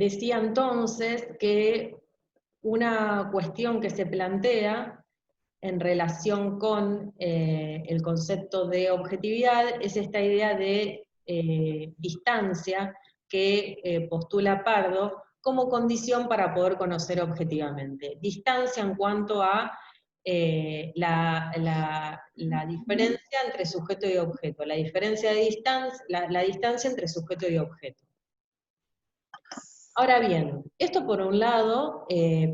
decía entonces que una cuestión que se plantea en relación con el concepto de objetividad es esta idea de distancia que postula Pardo como condición para poder conocer objetivamente. Distancia en cuanto a la diferencia entre sujeto y objeto, la diferencia de distancia, la distancia entre sujeto y objeto. Ahora bien, esto por un lado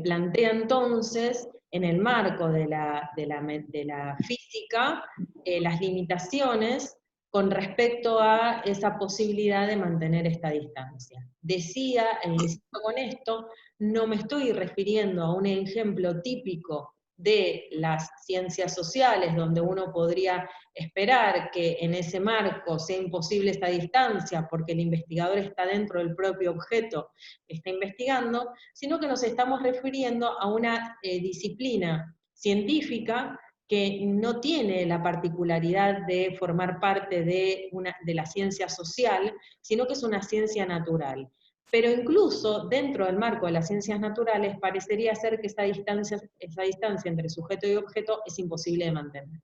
plantea entonces, en el marco de la física, las limitaciones con respecto a esa posibilidad de mantener esta distancia. Decía, e insisto con esto, no me estoy refiriendo a un ejemplo típico de las ciencias sociales, donde uno podría esperar que en ese marco sea imposible esta distancia, porque el investigador está dentro del propio objeto que está investigando, sino que nos estamos refiriendo a una disciplina científica que no tiene la particularidad de formar parte de la ciencia social, sino que es una ciencia natural. Pero incluso dentro del marco de las ciencias naturales parecería ser que esa distancia entre sujeto y objeto es imposible de mantener.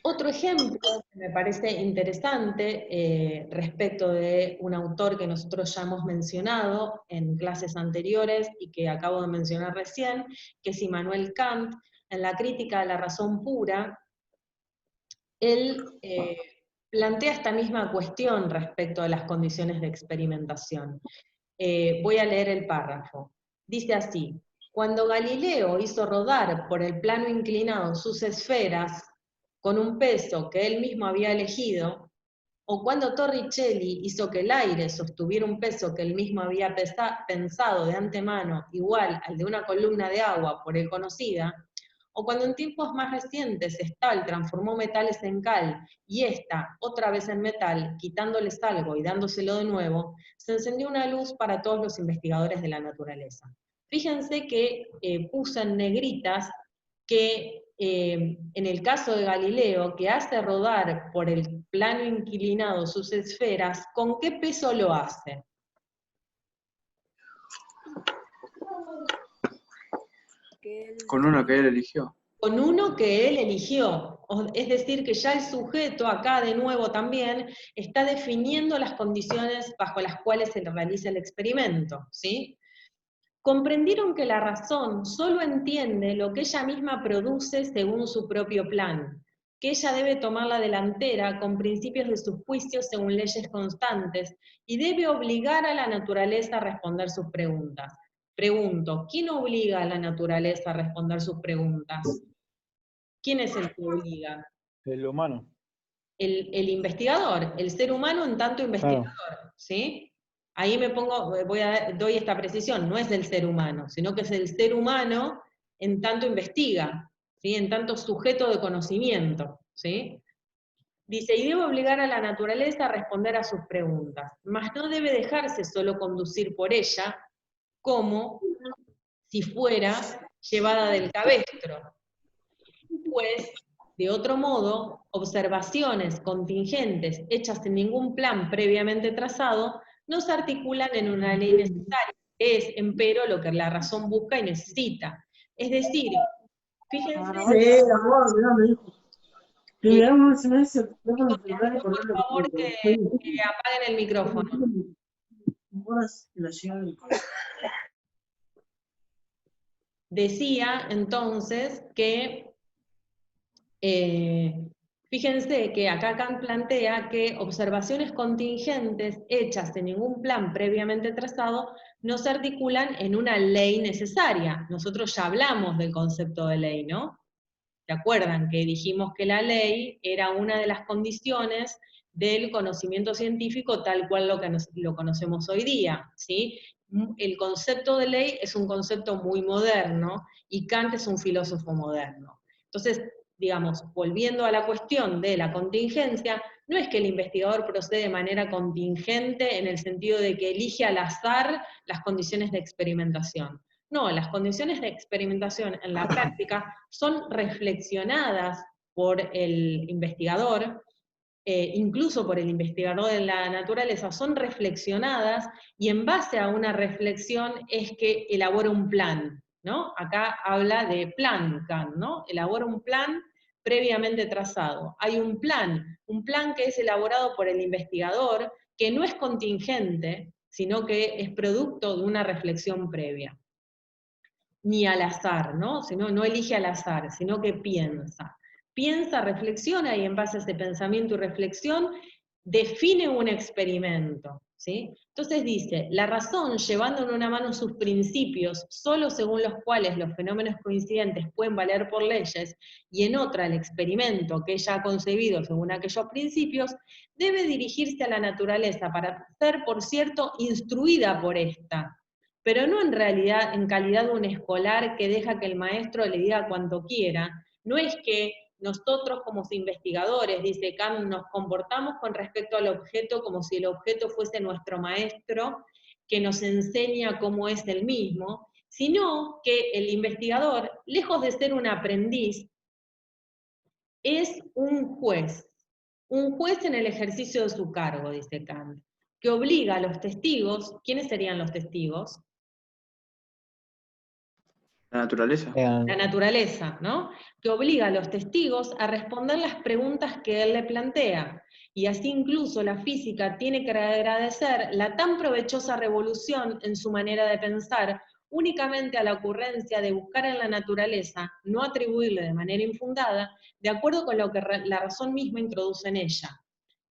Otro ejemplo que me parece interesante respecto de un autor que nosotros ya hemos mencionado en clases anteriores y que acabo de mencionar recién, que es Immanuel Kant, en la crítica de la razón pura, él plantea esta misma cuestión respecto de las condiciones de experimentación. Voy a leer el párrafo. Dice así: cuando Galileo hizo rodar por el plano inclinado sus esferas con un peso que él mismo había elegido, o cuando Torricelli hizo que el aire sostuviera un peso que él mismo había pensado de antemano igual al de una columna de agua por él conocida, o cuando en tiempos más recientes Stahl transformó metales en cal, y ésta otra vez en metal, quitándoles algo y dándoselo de nuevo, se encendió una luz para todos los investigadores de la naturaleza. Fíjense que puse en negritas que en el caso de Galileo, que hace rodar por el plano inclinado sus esferas, ¿con qué peso lo hace? Con uno que él eligió. Con uno que él eligió. Es decir, que ya el sujeto, acá de nuevo también, está definiendo las condiciones bajo las cuales se realiza el experimento, ¿sí? Comprendieron que la razón solo entiende lo que ella misma produce según su propio plan, que ella debe tomar la delantera con principios de sus juicios según leyes constantes, y debe obligar a la naturaleza a responder sus preguntas. Pregunto, ¿quién obliga a la naturaleza a responder sus preguntas? ¿Quién es el que obliga? El humano. El investigador, el ser humano en tanto investigador, claro. ¿Sí? Ahí me pongo, doy esta precisión, no es del ser humano, sino que es el ser humano en tanto investiga, ¿sí? En tanto sujeto de conocimiento, ¿sí? Dice, y debe obligar a la naturaleza a responder a sus preguntas, mas no debe dejarse solo conducir por ella, como si fuera llevada del cabestro. Pues, de otro modo, observaciones contingentes hechas sin ningún plan previamente trazado no se articulan en una ley necesaria, que es, empero, lo que la razón busca y necesita. Es decir, fíjense... por favor, que apaguen el micrófono. Decía, entonces, que fíjense que acá Kant plantea que observaciones contingentes hechas sin ningún plan previamente trazado no se articulan en una ley necesaria. Nosotros ya hablamos del concepto de ley, ¿no? ¿Se acuerdan que dijimos que la ley era una de las condiciones del conocimiento científico tal cual lo conocemos hoy día, ¿sí? El concepto de ley es un concepto muy moderno y Kant es un filósofo moderno. Entonces, digamos, volviendo a la cuestión de la contingencia, no es que el investigador procede de manera contingente en el sentido de que elige al azar las condiciones de experimentación. No, las condiciones de experimentación en la práctica son reflexionadas por el investigador incluso por el investigador de la naturaleza, son reflexionadas y en base a una reflexión es que elabora un plan, ¿no? Acá habla de plan Kant, ¿no? Elabora un plan previamente trazado. Hay un plan que es elaborado por el investigador, que no es contingente, sino que es producto de una reflexión previa. Ni al azar, ¿no? No elige al azar, sino que piensa. Piensa, reflexiona y en base a ese pensamiento y reflexión define un experimento, ¿sí? Entonces dice, la razón, llevando en una mano sus principios, solo según los cuales los fenómenos coincidentes pueden valer por leyes, y en otra el experimento que ella ha concebido según aquellos principios, debe dirigirse a la naturaleza para ser, por cierto, instruida por esta, pero no en realidad en calidad de un escolar que deja que el maestro le diga cuanto quiera. No es que nosotros como investigadores, dice Kant, nos comportamos con respecto al objeto como si el objeto fuese nuestro maestro que nos enseña cómo es el mismo, sino que el investigador, lejos de ser un aprendiz, es un juez en el ejercicio de su cargo, dice Kant, que obliga a los testigos. ¿Quiénes serían los testigos? La naturaleza. La naturaleza, ¿no? Que obliga a los testigos a responder las preguntas que él le plantea. Y así incluso la física tiene que agradecer la tan provechosa revolución en su manera de pensar, únicamente a la ocurrencia de buscar en la naturaleza, no atribuirle de manera infundada, de acuerdo con lo que la razón misma introduce en ella,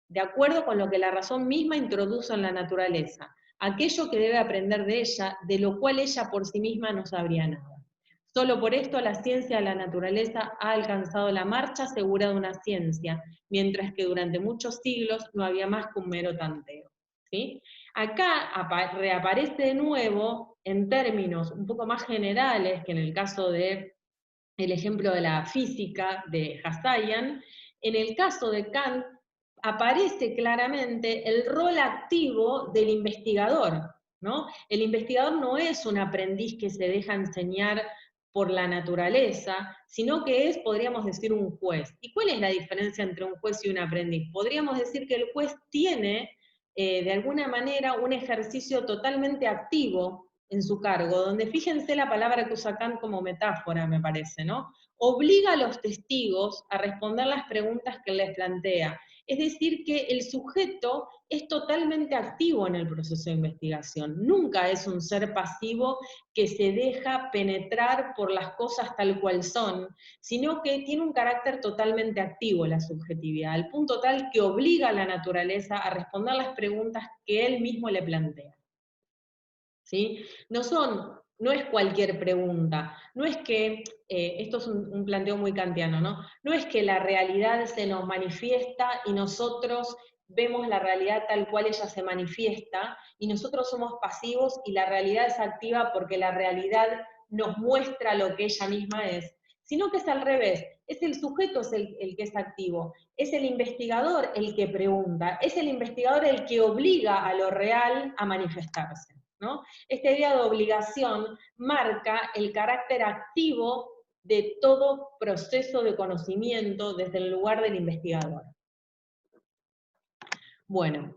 de acuerdo con lo que la razón misma introduce en la naturaleza, aquello que debe aprender de ella, de lo cual ella por sí misma no sabría nada. Solo por esto la ciencia de la naturaleza ha alcanzado la marcha segura de una ciencia, mientras que durante muchos siglos no había más que un mero tanteo, ¿sí? Acá reaparece de nuevo en términos un poco más generales que en el caso de el ejemplo de la física de Hasayan. En el caso de Kant aparece claramente el rol activo del investigador, ¿no? El investigador no es un aprendiz que se deja enseñar por la naturaleza, sino que es, podríamos decir, un juez. ¿Y cuál es la diferencia entre un juez y un aprendiz? Podríamos decir que el juez tiene, de alguna manera, un ejercicio totalmente activo en su cargo, donde fíjense la palabra que usa Kant como metáfora, me parece, ¿no? Obliga a los testigos a responder las preguntas que él les plantea. Es decir, que el sujeto es totalmente activo en el proceso de investigación, nunca es un ser pasivo que se deja penetrar por las cosas tal cual son, sino que tiene un carácter totalmente activo la subjetividad, al punto tal que obliga a la naturaleza a responder las preguntas que él mismo le plantea. ¿Sí? No es cualquier pregunta, no es que, esto es un planteo muy kantiano, ¿no? No es que la realidad se nos manifiesta y nosotros vemos la realidad tal cual ella se manifiesta, y nosotros somos pasivos y la realidad es activa porque la realidad nos muestra lo que ella misma es, sino que es al revés, es el sujeto el que es activo, es el investigador el que pregunta, es el investigador el que obliga a lo real a manifestarse, ¿no? Esta idea de obligación marca el carácter activo de todo proceso de conocimiento desde el lugar del investigador. Bueno,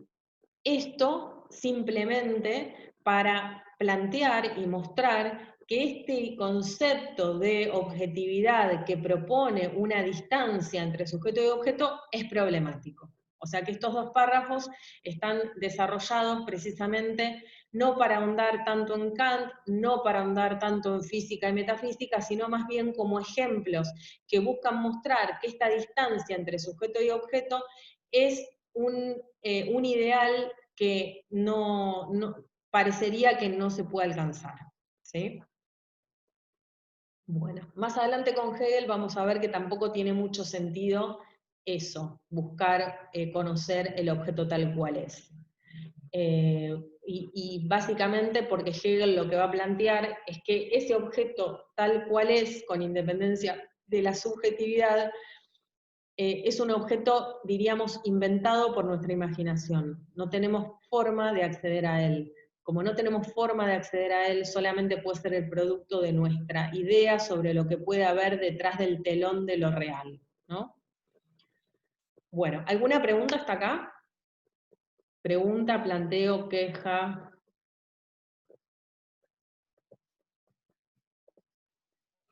esto simplemente para plantear y mostrar que este concepto de objetividad que propone una distancia entre sujeto y objeto es problemático. O sea que estos dos párrafos están desarrollados precisamente no para ahondar tanto en Kant, no para ahondar tanto en física y metafísica, sino más bien como ejemplos que buscan mostrar que esta distancia entre sujeto y objeto es un ideal que parecería que no se puede alcanzar, ¿sí? Bueno, más adelante con Hegel vamos a ver que tampoco tiene mucho sentido eso, buscar conocer el objeto tal cual es. Y básicamente porque Hegel lo que va a plantear es que ese objeto tal cual es, con independencia de la subjetividad, es un objeto, diríamos, inventado por nuestra imaginación. No tenemos forma de acceder a él. Como no tenemos forma de acceder a él, solamente puede ser el producto de nuestra idea sobre lo que puede haber detrás del telón de lo real, ¿no? Bueno, ¿alguna pregunta hasta acá? Pregunta, planteo, queja.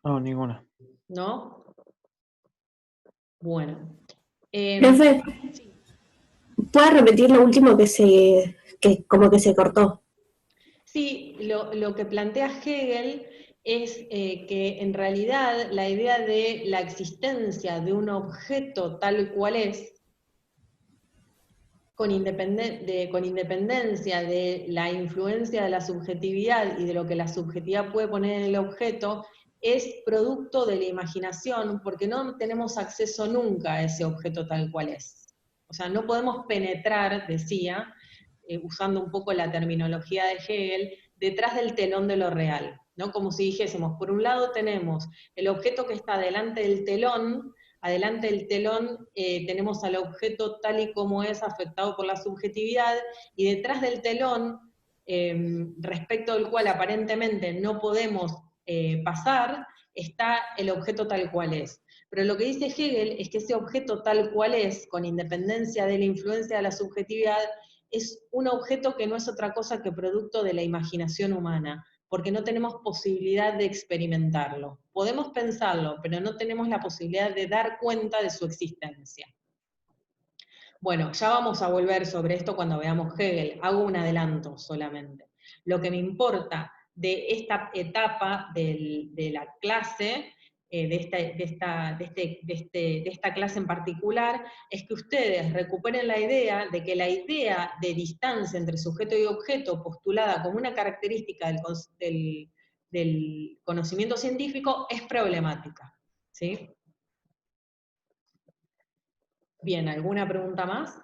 No, ninguna. ¿No? Bueno. Profe, Sí. ¿puede repetir lo último que como que se cortó? Sí, lo que plantea Hegel es que en realidad la idea de la existencia de un objeto tal cual es, con independencia de la influencia de la subjetividad y de lo que la subjetividad puede poner en el objeto, es producto de la imaginación, porque no tenemos acceso nunca a ese objeto tal cual es. O sea, no podemos penetrar, decía, usando un poco la terminología de Hegel, detrás del telón de lo real, ¿no? Como si dijésemos, por un lado tenemos el objeto que está delante del telón, adelante del telón tenemos al objeto tal y como es, afectado por la subjetividad, y detrás del telón, respecto del cual aparentemente no podemos pasar, está el objeto tal cual es. Pero lo que dice Hegel es que ese objeto tal cual es, con independencia de la influencia de la subjetividad, es un objeto que no es otra cosa que producto de la imaginación humana, porque no tenemos posibilidad de experimentarlo. Podemos pensarlo, pero no tenemos la posibilidad de dar cuenta de su existencia. Bueno, ya vamos a volver sobre esto cuando veamos Hegel, hago un adelanto solamente. Lo que me importa de esta etapa de la clase, de esta clase en particular, es que ustedes recuperen la idea de que la idea de distancia entre sujeto y objeto, postulada como una característica del conocimiento científico, es problemática. ¿Sí? Bien, ¿alguna pregunta más?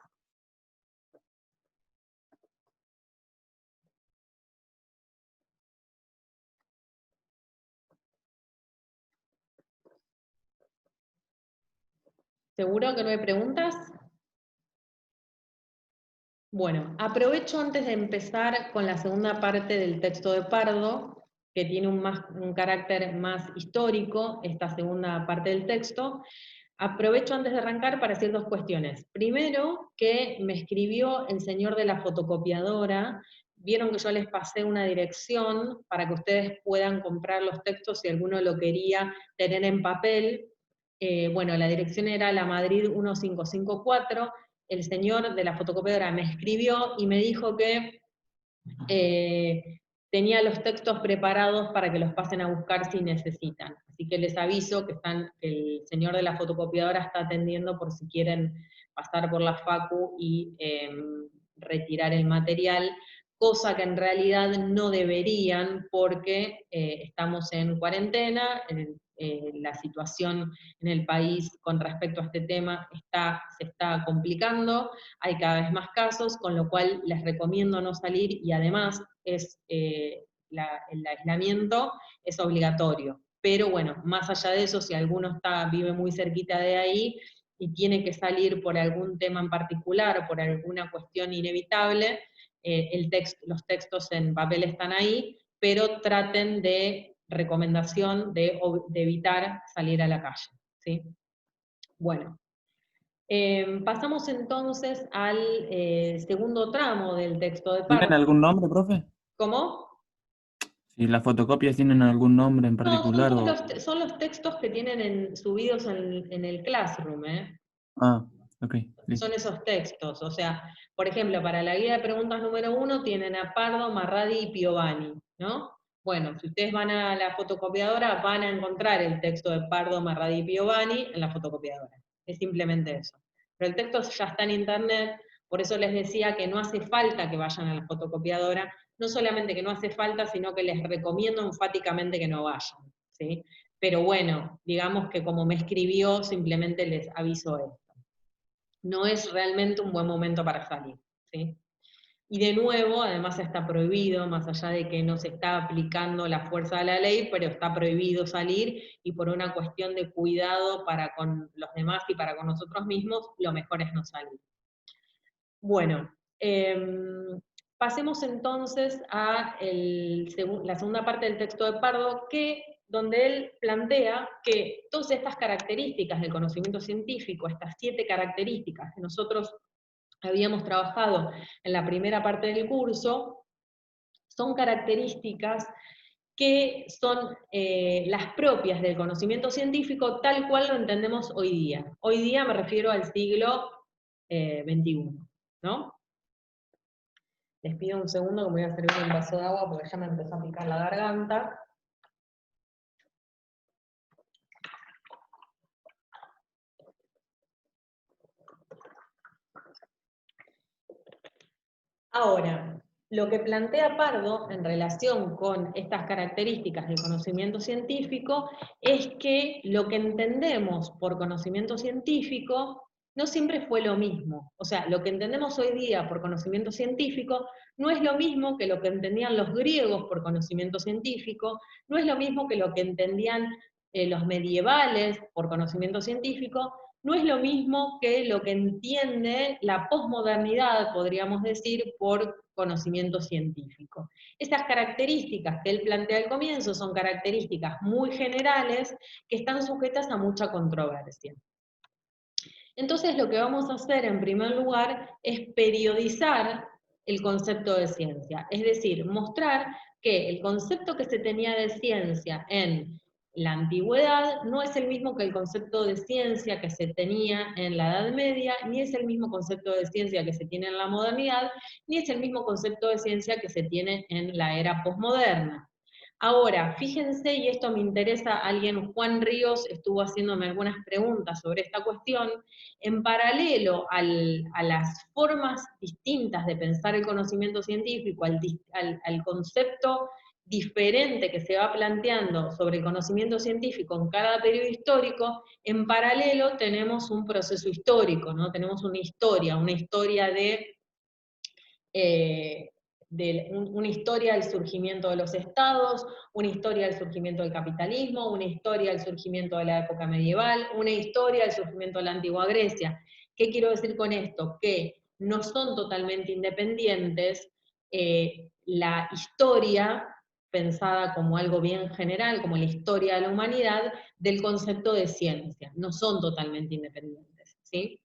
¿Seguro que no hay preguntas? Bueno, aprovecho antes de empezar con la segunda parte del texto de Pardo, que tiene un carácter más histórico, esta segunda parte del texto. Aprovecho antes de arrancar para decir dos cuestiones. Primero, que me escribió el señor de la fotocopiadora. Vieron que yo les pasé una dirección para que ustedes puedan comprar los textos si alguno lo quería tener en papel. Bueno, la dirección era la Madrid 1554. El señor de la fotocopiadora me escribió y me dijo que tenía los textos preparados para que los pasen a buscar si necesitan. Así que les aviso que el señor de la fotocopiadora está atendiendo por si quieren pasar por la facu y retirar el material, cosa que en realidad no deberían porque estamos en cuarentena, la situación en el país con respecto a este tema se está complicando, hay cada vez más casos, con lo cual les recomiendo no salir y además el aislamiento es obligatorio. Pero bueno, más allá de eso, si alguno vive muy cerquita de ahí y tiene que salir por algún tema en particular, por alguna cuestión inevitable, los textos en papel están ahí, pero traten de recomendación de evitar salir a la calle. ¿Sí? Bueno, pasamos entonces al segundo tramo del texto de ¿Tienen Pardo. algún nombre, profe? ¿Cómo? Si las fotocopias tienen algún nombre en No, particular o... son los textos que tienen subidos en el Classroom, ¿eh? Ah, ok, listo. Son esos textos, o sea, por ejemplo, para la guía de preguntas número 1 tienen a Pardo, Marradi y Piovani, ¿no? Bueno, si ustedes van a la fotocopiadora, van a encontrar el texto de Pardo, Marradi y Piovani en la fotocopiadora. Es simplemente eso. Pero el texto ya está en internet, por eso les decía que no hace falta que vayan a la fotocopiadora, no solamente que no hace falta, sino que les recomiendo enfáticamente que no vayan, ¿sí? Pero bueno, digamos que como me escribió, simplemente les aviso esto. No es realmente un buen momento para salir, ¿sí? Y de nuevo, además está prohibido, más allá de que no se está aplicando la fuerza de la ley, pero está prohibido salir, y por una cuestión de cuidado para con los demás y para con nosotros mismos, lo mejor es no salir. Bueno, pasemos entonces a la segunda parte del texto de Pardo, que donde él plantea que todas estas características del conocimiento científico, estas 7 características que nosotros habíamos trabajado en la primera parte del curso, son características que son las propias del conocimiento científico tal cual lo entendemos hoy día. Hoy día me refiero al siglo XXI, ¿no? Les pido un segundo que me voy a servir un vaso de agua porque ya me empezó a picar la garganta. Ahora, lo que plantea Pardo en relación con estas características del conocimiento científico es que lo que entendemos por conocimiento científico no siempre fue lo mismo. O sea, lo que entendemos hoy día por conocimiento científico no es lo mismo que lo que entendían los griegos por conocimiento científico, no es lo mismo que lo que entendían los medievales por conocimiento científico, no es lo mismo que lo que entiende la posmodernidad, podríamos decir, por conocimiento científico. Esas características que él plantea al comienzo son características muy generales que están sujetas a mucha controversia. Entonces lo que vamos a hacer en primer lugar es periodizar el concepto de ciencia, es decir, mostrar que el concepto que se tenía de ciencia en la antigüedad no es el mismo que el concepto de ciencia que se tenía en la Edad Media, ni es el mismo concepto de ciencia que se tiene en la modernidad, ni es el mismo concepto de ciencia que se tiene en la era posmoderna. Ahora, fíjense, y esto me interesa, Juan Ríos estuvo haciéndome algunas preguntas sobre esta cuestión, en paralelo a las formas distintas de pensar el conocimiento científico, al concepto diferente que se va planteando sobre el conocimiento científico en cada periodo histórico, en paralelo tenemos un proceso histórico, ¿no? Tenemos una historia una historia del surgimiento de los estados, una historia del surgimiento del capitalismo, una historia del surgimiento de la época medieval, una historia del surgimiento de la antigua Grecia. ¿Qué quiero decir con esto? Que no son totalmente independientes la historia, pensada como algo bien general, como la historia de la humanidad, del concepto de ciencia. No son totalmente independientes, ¿sí?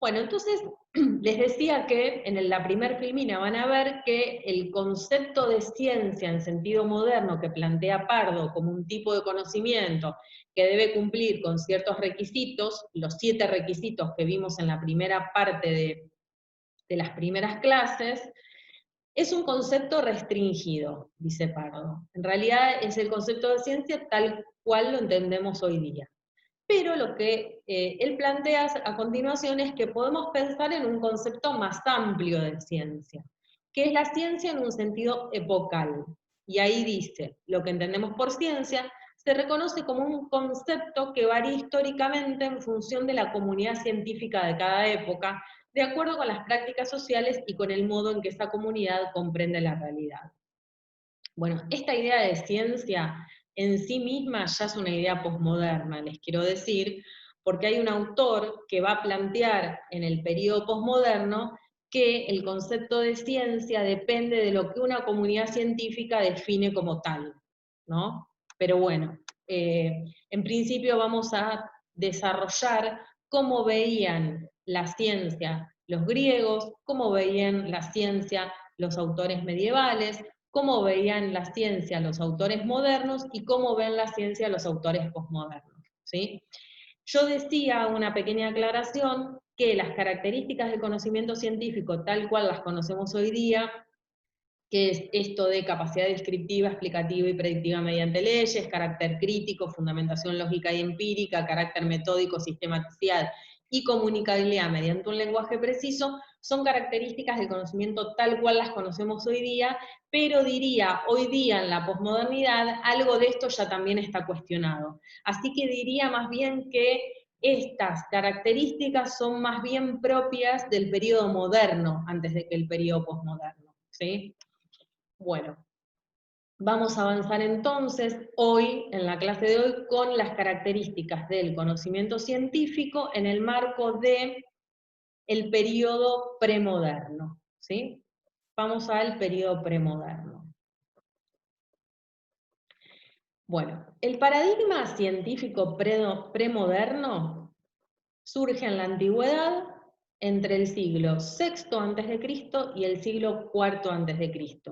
Bueno, entonces les decía que en la primer filmina van a ver que el concepto de ciencia en sentido moderno que plantea Pardo como un tipo de conocimiento que debe cumplir con ciertos requisitos, los 7 requisitos que vimos en la primera parte de las primeras clases, es un concepto restringido, dice Pardo. En realidad es el concepto de ciencia tal cual lo entendemos hoy día. Pero lo que él plantea a continuación es que podemos pensar en un concepto más amplio de ciencia, que es la ciencia en un sentido epocal. Y ahí dice, lo que entendemos por ciencia se reconoce como un concepto que varía históricamente en función de la comunidad científica de cada época, de acuerdo con las prácticas sociales y con el modo en que esa comunidad comprende la realidad. Bueno, esta idea de ciencia en sí misma ya es una idea posmoderna, les quiero decir, porque hay un autor que va a plantear en el periodo posmoderno que el concepto de ciencia depende de lo que una comunidad científica define como tal, ¿no? Pero bueno, en principio vamos a desarrollar cómo veían la ciencia los griegos, cómo veían la ciencia los autores medievales, cómo veían la ciencia los autores modernos y cómo ven la ciencia los autores posmodernos, ¿sí? Yo decía, una pequeña aclaración, que las características del conocimiento científico tal cual las conocemos hoy día, que es esto de capacidad descriptiva, explicativa y predictiva mediante leyes, carácter crítico, fundamentación lógica y empírica, carácter metódico, sistematicidad y comunicabilidad mediante un lenguaje preciso, son características del conocimiento tal cual las conocemos hoy día, pero diría, hoy día en la posmodernidad, algo de esto ya también está cuestionado. Así que diría más bien que estas características son más bien propias del periodo moderno, antes de que el periodo posmoderno, ¿sí? Bueno, vamos a avanzar entonces hoy, en la clase de hoy, con las características del conocimiento científico en el marco de el periodo premoderno, ¿sí? Vamos al periodo premoderno. Bueno, el paradigma científico premoderno surge en la antigüedad entre el siglo VI a.C. y el siglo IV a.C.,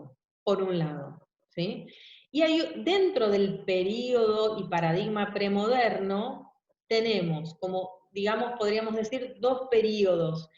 por un lado, ¿sí? Y dentro del periodo y paradigma premoderno tenemos, como digamos, podríamos decir, dos periodos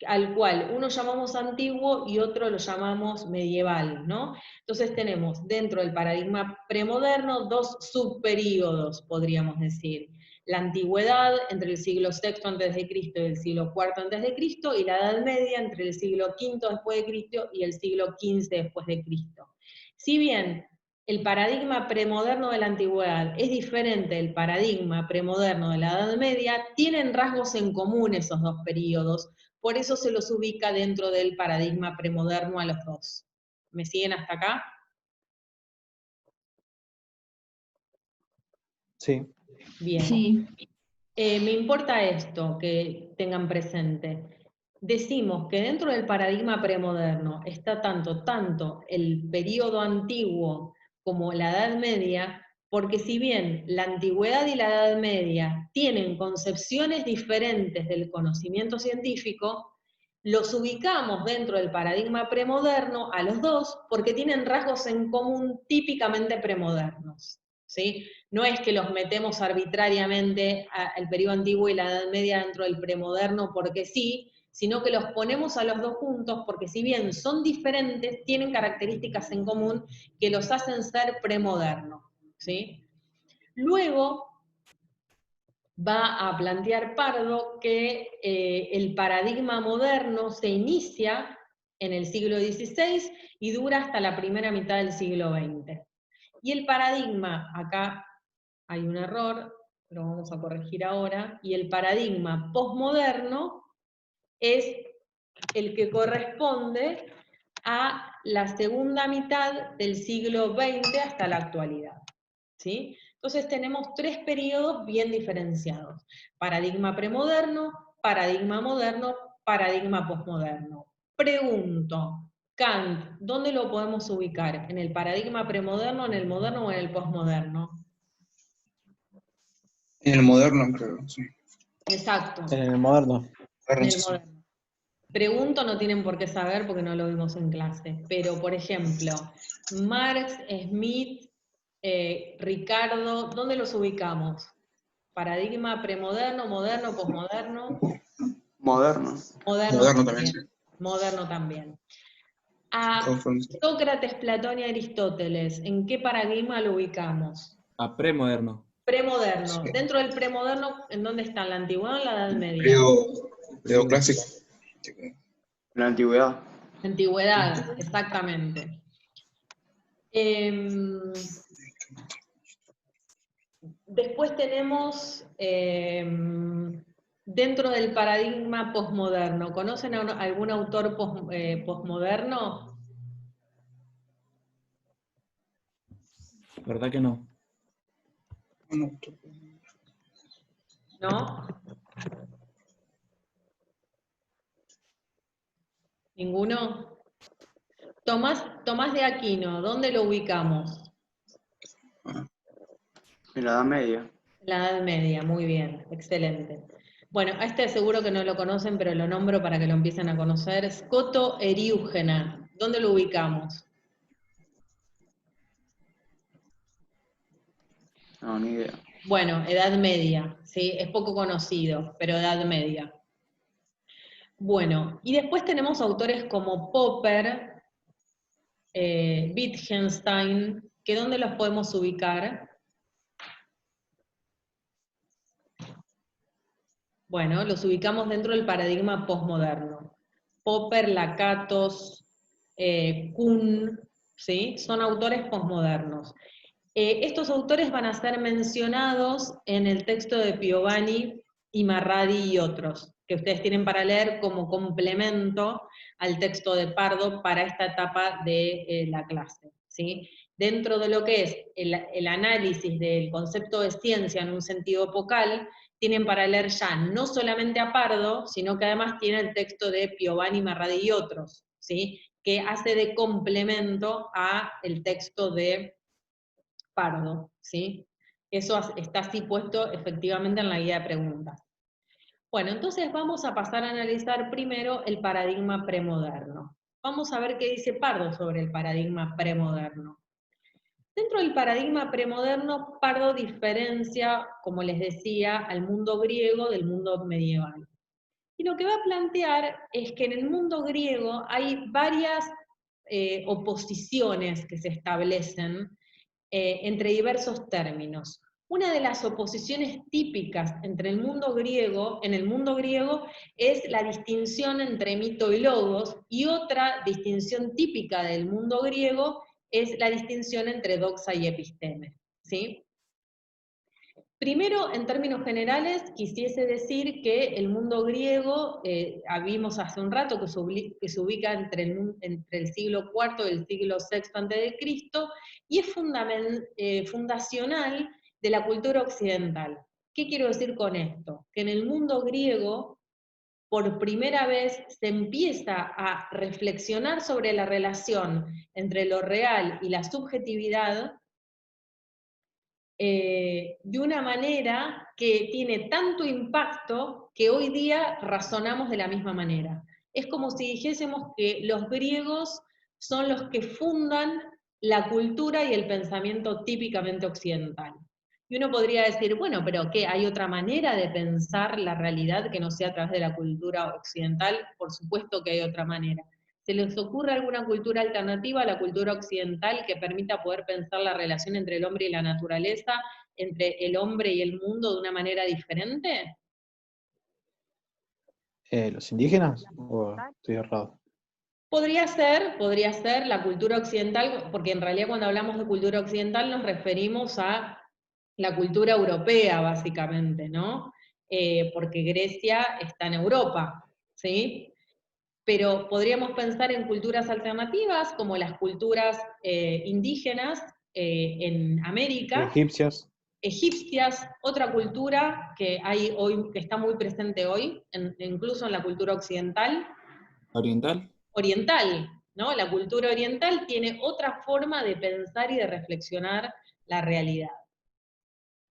al cual uno llamamos antiguo y otro lo llamamos medieval, ¿no? Entonces tenemos dentro del paradigma premoderno dos subperíodos, podríamos decir. La antigüedad entre el siglo VI a.C. y el siglo IV a.C., y la Edad Media entre el siglo V después de Cristo y el siglo XV después de Cristo. Si bien el paradigma premoderno de la antigüedad es diferente del paradigma premoderno de la Edad Media, tienen rasgos en común esos dos periodos, por eso se los ubica dentro del paradigma premoderno a los dos. ¿Me siguen hasta acá? Sí. Bien. Sí. Me importa esto que tengan presente. Decimos que dentro del paradigma premoderno está tanto el periodo antiguo como la Edad Media, porque si bien la antigüedad y la Edad Media tienen concepciones diferentes del conocimiento científico, los ubicamos dentro del paradigma premoderno a los dos porque tienen rasgos en común típicamente premodernos, ¿sí? No es que los metemos arbitrariamente al periodo antiguo y la Edad Media dentro del premoderno porque sí, sino que los ponemos a los dos juntos porque si bien son diferentes, tienen características en común que los hacen ser premodernos, ¿sí? Luego va a plantear Pardo que el paradigma moderno se inicia en el siglo XVI y dura hasta la primera mitad del siglo XX. Y el paradigma, acá hay un error, lo vamos a corregir ahora, y el paradigma posmoderno es el que corresponde a la segunda mitad del siglo XX hasta la actualidad, ¿sí? Entonces tenemos tres periodos bien diferenciados: paradigma premoderno, paradigma moderno, paradigma posmoderno. Pregunto, Kant, ¿dónde lo podemos ubicar? ¿En el paradigma premoderno, en el moderno o en el posmoderno? En el moderno, creo, sí. Exacto, En el moderno. en el Sí. moderno. Pregunto, no tienen por qué saber porque no lo vimos en clase, pero por ejemplo, Marx, Smith, Ricardo, ¿dónde los ubicamos? ¿Paradigma premoderno, moderno, posmoderno? Moderno. Moderno Moderno también. también, sí. Moderno también. A Conforme- Sócrates, Platón y Aristóteles, ¿en qué paradigma lo ubicamos? A premoderno. Premoderno. Sí. Dentro del premoderno, ¿en dónde están? ¿La antigüedad o en la Edad Media? Periodo clásico. La antigüedad. Antigüedad, exactamente. Después tenemos dentro del paradigma posmoderno. ¿Conocen a algún autor posmoderno? ¿Verdad que no? ¿No? ¿Ninguno? Tomás de Aquino, ¿dónde lo ubicamos? En la Edad Media. La Edad Media, muy bien, excelente. Bueno, a este seguro que no lo conocen, pero lo nombro para que lo empiecen a conocer. Scoto Eriúgena, ¿dónde lo ubicamos? No, ni idea. Bueno, Edad Media, ¿sí? Es poco conocido, pero Edad Media. Bueno, y después tenemos autores como Popper, Wittgenstein, que ¿dónde los podemos ubicar? Bueno, los ubicamos dentro del paradigma posmoderno. Popper, Lakatos, Kuhn, ¿sí? Son autores posmodernos. Estos autores van a ser mencionados en el texto de Piovani y Marradi y otros, que ustedes tienen para leer como complemento al texto de Pardo para esta etapa de la clase, ¿sí? Dentro de lo que es el análisis del concepto de ciencia en un sentido epocal, tienen para leer ya no solamente a Pardo, sino que además tiene el texto de Piovani, Marradi y otros, ¿sí? Que hace de complemento a el texto de Pardo, ¿sí? Eso está así puesto efectivamente en la guía de preguntas. Bueno, entonces vamos a pasar a analizar primero el paradigma premoderno. Vamos a ver qué dice Pardo sobre el paradigma premoderno. Dentro del paradigma premoderno, Pardo diferencia, como les decía, al mundo griego del mundo medieval. Y lo que va a plantear es que en el mundo griego hay varias oposiciones que se establecen entre diversos términos. Una de las oposiciones típicas entre el mundo griego, en el mundo griego, es la distinción entre mito y logos, y otra distinción típica del mundo griego es la distinción entre doxa y episteme, ¿sí? Primero, en términos generales, quisiese decir que el mundo griego, vimos hace un rato que se ubica entre el siglo IV y el siglo VI a.C., y es fundacional de la cultura occidental. ¿Qué quiero decir con esto? Que en el mundo griego, por primera vez, se empieza a reflexionar sobre la relación entre lo real y la subjetividad, de una manera que tiene tanto impacto que hoy día razonamos de la misma manera. Es como si dijésemos que los griegos son los que fundan la cultura y el pensamiento típicamente occidental. Y uno podría decir, bueno, pero ¿qué? ¿Hay otra manera de pensar la realidad que no sea a través de la cultura occidental? Por supuesto que hay otra manera. ¿Se les ocurre alguna cultura alternativa a la cultura occidental que permita poder pensar la relación entre el hombre y la naturaleza, entre el hombre y el mundo de una manera diferente? ¿Los indígenas? ¿O estoy errado? Podría ser la cultura occidental, porque en realidad cuando hablamos de cultura occidental nos referimos a la cultura europea, básicamente, ¿no? Porque Grecia está en Europa, ¿sí? Pero podríamos pensar en culturas alternativas, como las culturas indígenas en América, Egipcias. egipcias, otra cultura que hay hoy, que está muy presente hoy, incluso en la cultura occidental, ¿Oriental? oriental, ¿no? La cultura oriental tiene otra forma de pensar y de reflexionar la realidad.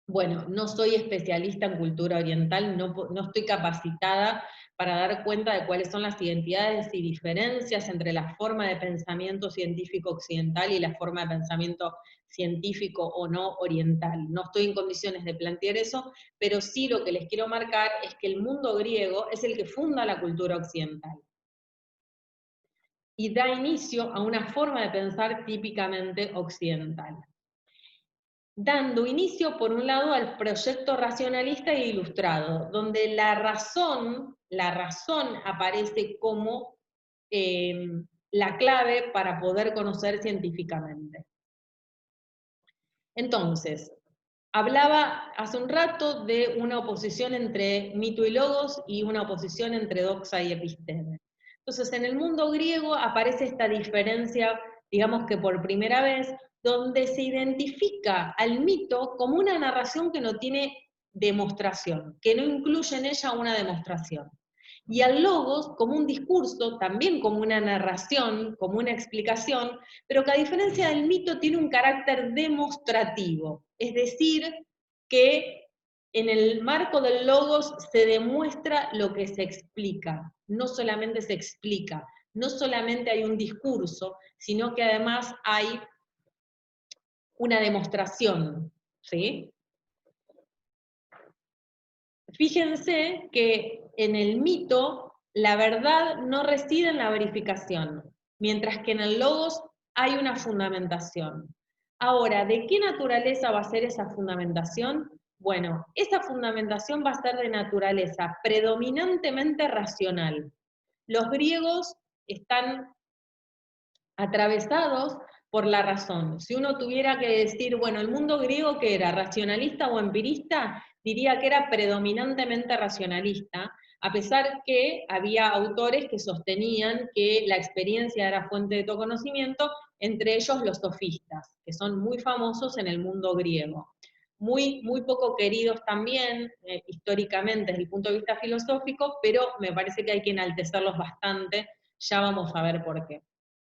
Bueno, no soy especialista en cultura oriental, no estoy capacitada para dar cuenta de cuáles son las identidades y diferencias entre la forma de pensamiento científico occidental y la forma de pensamiento científico o no oriental. No estoy en condiciones de plantear eso, pero sí lo que les quiero marcar es que el mundo griego es el que funda la cultura occidental y da inicio a una forma de pensar típicamente occidental, dando inicio, por un lado, al proyecto racionalista e ilustrado, donde la razón aparece como la clave para poder conocer científicamente. Entonces, hablaba hace un rato de una oposición entre mito y logos y una oposición entre doxa y episteme. Entonces, en el mundo griego aparece esta diferencia, digamos que por primera vez, donde se identifica al mito como una narración que no tiene demostración, que no incluye en ella una demostración. Y al logos como un discurso, también como una narración, como una explicación, pero que a diferencia del mito tiene un carácter demostrativo, es decir, que en el marco del logos se demuestra lo que se explica, no solamente se explica, no solamente hay un discurso, sino que además hay una demostración, ¿sí? Fíjense que en el mito la verdad no reside en la verificación, mientras que en el logos hay una fundamentación. Ahora, ¿de qué naturaleza va a ser esa fundamentación? Bueno, esa fundamentación va a ser de naturaleza predominantemente racional. Los griegos están atravesados por la razón. Si uno tuviera que decir, bueno, el mundo griego que era racionalista o empirista, diría que era predominantemente racionalista, a pesar que había autores que sostenían que la experiencia era fuente de todo conocimiento, entre ellos los sofistas, que son muy famosos en el mundo griego. Muy poco queridos también, históricamente desde el punto de vista filosófico, pero me parece que hay que enaltecerlos bastante, ya vamos a ver por qué.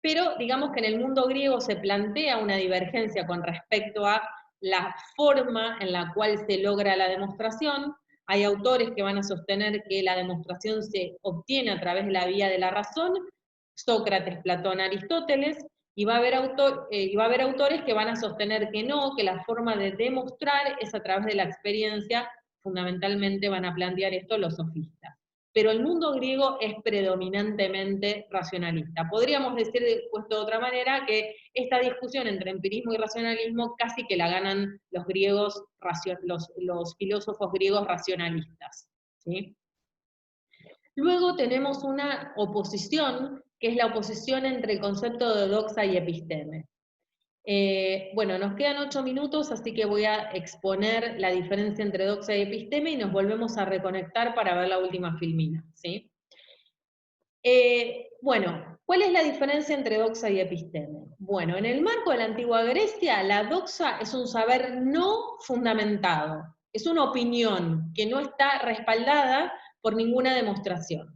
pero digamos que en el mundo griego se plantea una divergencia con respecto a la forma en la cual se logra la demostración. Hay autores que van a sostener que la demostración se obtiene a través de la vía de la razón, Sócrates, Platón, Aristóteles, y va a haber autores que van a sostener que no, que la forma de demostrar es a través de la experiencia, fundamentalmente van a plantear esto los sofistas. Pero el mundo griego es predominantemente racionalista. Podríamos decir, puesto de otra manera, que esta discusión entre empirismo y racionalismo casi que la ganan los griegos, los filósofos griegos racionalistas, ¿sí? Luego tenemos una oposición, que es la oposición entre el concepto de doxa y episteme. Bueno, nos quedan 8 minutos, así que voy a exponer la diferencia entre doxa y episteme y nos volvemos a reconectar para ver la última filmina, ¿sí? Bueno, ¿cuál es la diferencia entre doxa y episteme? Bueno, en el marco de la antigua Grecia, la doxa es un saber no fundamentado, es una opinión que no está respaldada por ninguna demostración.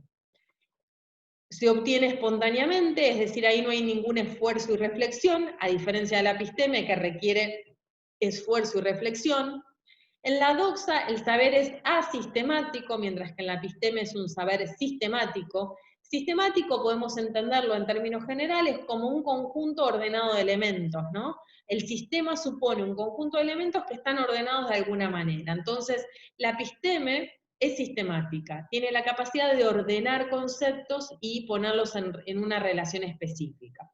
Se obtiene espontáneamente, es decir, ahí no hay ningún esfuerzo y reflexión, a diferencia de la episteme que requiere esfuerzo y reflexión. En la doxa el saber es asistemático, mientras que en la episteme es un saber sistemático. Sistemático podemos entenderlo en términos generales como un conjunto ordenado de elementos, ¿no? El sistema supone un conjunto de elementos que están ordenados de alguna manera. Entonces, la episteme es sistemática, tiene la capacidad de ordenar conceptos y ponerlos en una relación específica.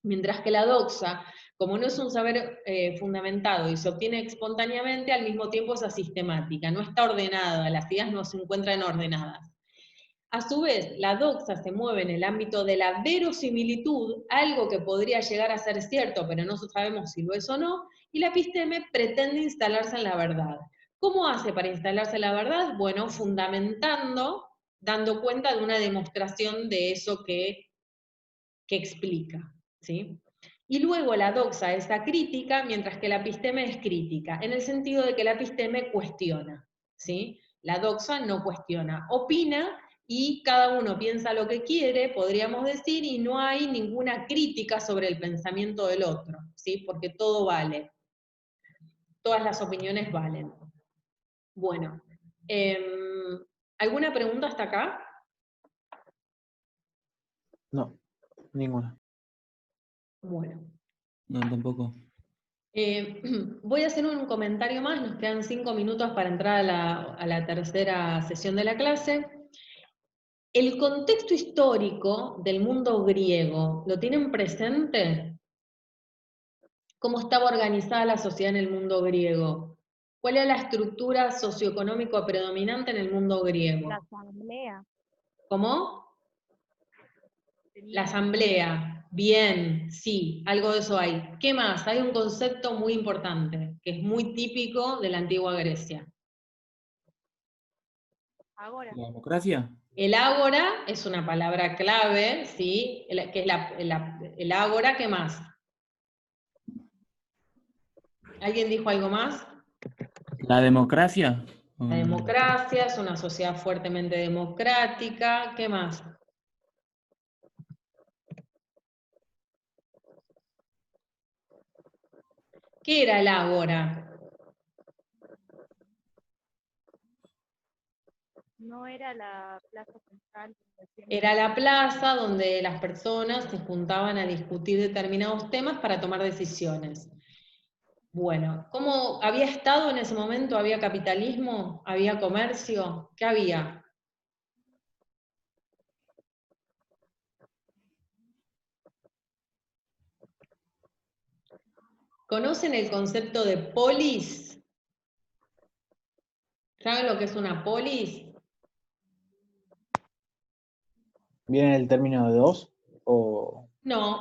Mientras que la doxa, como no es un saber fundamentado y se obtiene espontáneamente, al mismo tiempo es asistemática, no está ordenada, las ideas no se encuentran ordenadas. A su vez, la doxa se mueve en el ámbito de la verosimilitud, algo que podría llegar a ser cierto, pero no sabemos si lo es o no, y la episteme pretende instalarse en la verdad. ¿Cómo hace para instalarse en la verdad? Bueno, fundamentando, dando cuenta de una demostración de eso que explica, ¿sí? Y luego la doxa es acrítica, mientras que la episteme es crítica, en el sentido de que la episteme cuestiona, ¿sí? La doxa no cuestiona, opina y cada uno piensa lo que quiere, podríamos decir, y no hay ninguna crítica sobre el pensamiento del otro, ¿sí? Porque todo vale. Todas las opiniones valen. Bueno, ¿alguna pregunta hasta acá? No, ninguna. Bueno. No, tampoco. Voy a hacer un comentario más, nos quedan 5 minutos para entrar a la tercera sesión de la clase. El contexto histórico del mundo griego, ¿lo tienen presente? ¿Cómo estaba organizada la sociedad en el mundo griego? ¿Cuál era la estructura socioeconómica predominante en el mundo griego? La asamblea. ¿Cómo? La asamblea. Bien, sí, algo de eso hay. ¿Qué más? Hay un concepto muy importante, que es muy típico de la antigua Grecia. Ahora. ¿La democracia? El ágora es una palabra clave, ¿sí? Que es el ágora, ¿qué más? ¿Alguien dijo algo más? ¿La democracia? La democracia es una sociedad fuertemente democrática, ¿qué más? ¿Qué era el ágora? No era la plaza central. Era la plaza donde las personas se juntaban a discutir determinados temas para tomar decisiones. Bueno, ¿cómo había Estado en ese momento? ¿Había capitalismo? ¿Había comercio? ¿Qué había? ¿Conocen el concepto de polis? ¿Saben lo que es una polis? ¿Viene el término de dos? O... No.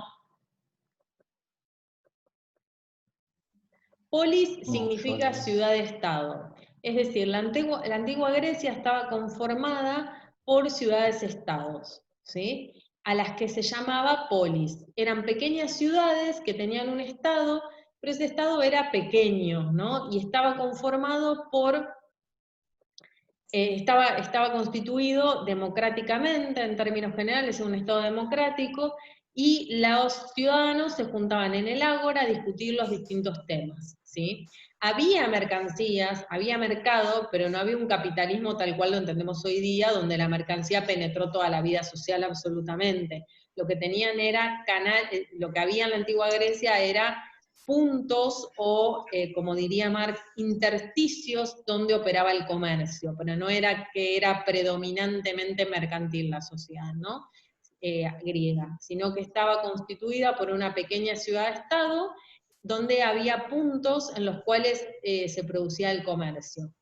Polis No, significa yo no. ciudad-estado. Es decir, la antigua Grecia estaba conformada por ciudades-estados, ¿sí? A las que se llamaba polis. Eran pequeñas ciudades que tenían un estado, pero ese estado era pequeño, ¿no? Y estaba conformado por... estaba constituido democráticamente, en términos generales, un estado democrático, y los ciudadanos se juntaban en el ágora a discutir los distintos temas, ¿sí? Había mercancías, había mercado, pero no había un capitalismo tal cual lo entendemos hoy día, donde la mercancía penetró toda la vida social absolutamente. Lo que tenían era lo que había en la antigua Grecia era puntos o, como diría Marx, intersticios donde operaba el comercio, pero no era que era predominantemente mercantil la sociedad, ¿no? Griega, sino que estaba constituida por una pequeña ciudad-estado donde había puntos en los cuales se producía el comercio.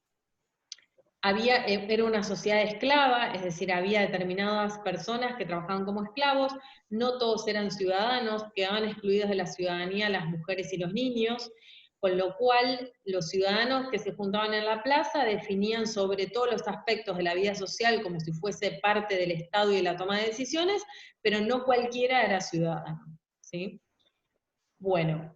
Era una sociedad esclava, es decir, había determinadas personas que trabajaban como esclavos, no todos eran ciudadanos, quedaban excluidos de la ciudadanía las mujeres y los niños, con lo cual los ciudadanos que se juntaban en la plaza definían sobre todos los aspectos de la vida social como si fuese parte del Estado y de la toma de decisiones, pero no cualquiera era ciudadano, ¿sí? Bueno,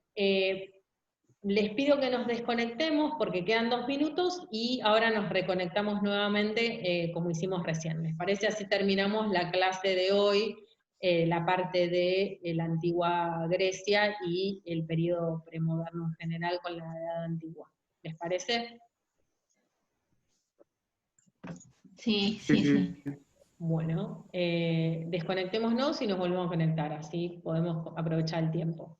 les pido que nos desconectemos porque quedan 2 minutos y ahora nos reconectamos nuevamente como hicimos recién. ¿Les parece? Así terminamos la clase de hoy, la parte de la antigua Grecia y el periodo premoderno en general con la Edad Antigua. ¿Les parece? Sí, Sí, sí, sí. sí. Bueno, desconectémonos y nos volvemos a conectar, así podemos aprovechar el tiempo.